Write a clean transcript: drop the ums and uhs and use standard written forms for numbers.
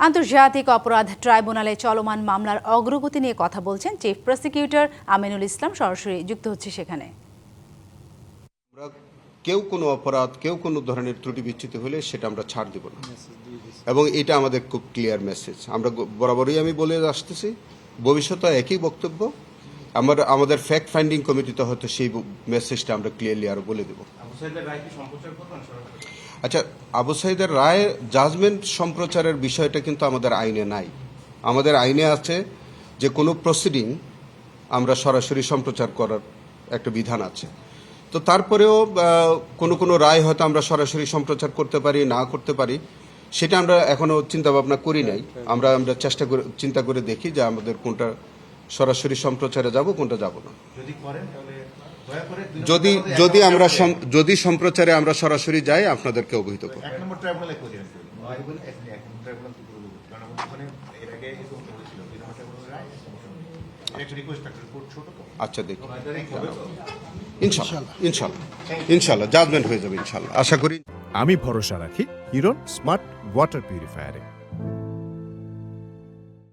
আন্তর্জাতিক অপরাধ ট্রাইব্যুনালে চলমান মামলার অগ্রগতি নিয়ে কথা বলছেন চিফ প্রসিকিউটর আমিনুল ইসলাম। সরাসরি যুক্ত হচ্ছে সেখানে। কেউ কোনো অপরাধ, কেউ কোনো ধরনের ত্রুটি বিচ্যুতি হলে সেটা আমরা ছাড় দেব না, এবং এটা আমাদের খুব ক্লিয়ার মেসেজ। আমরা বরাবরই আমি বলে আসতেছি, ভবিষ্যতে একই বক্তব্য। আমাদের ফ্যাক্ট ফাইন্ডিং কমিটিতে হয়তো সেই মেসেজটা আমরা ক্লিয়ারলি আরো বলে দেব। আচ্ছা, আবু সাঈদের রায় জাজমেন্ট সম্প্রচারের বিষয়টা কিন্তু আমাদের আইনে নাই। আমাদের আইনে আছে যে কোনো প্রসিডিং আমরা সরাসরি সম্প্রচার করার একটা বিধান আছে। তো তারপরেও কোনো রায় হয়তো আমরা সরাসরি সম্প্রচার করতে পারি, না করতে পারি, সেটা আমরা এখনো চিন্তা ভাবনা করি নাই। আমরা চিন্তা করে দেখি যে আমাদের কোনটা সরাসরি সম্প্রচারে যাব, কোনটা যাব না। যদি সম্প্রচারে আমরা সরাসরি যাই, আপনাদেরকে অবহিত করব। আচ্ছা, দেখি ইনশাল্লাহ জাজমেন্ট হয়ে যাবে ইনশাল্লাহ, আশা করি। আমি ভরসা রাখি হিরন স্মার্ট ওয়াটার পিউরিফায়ারে।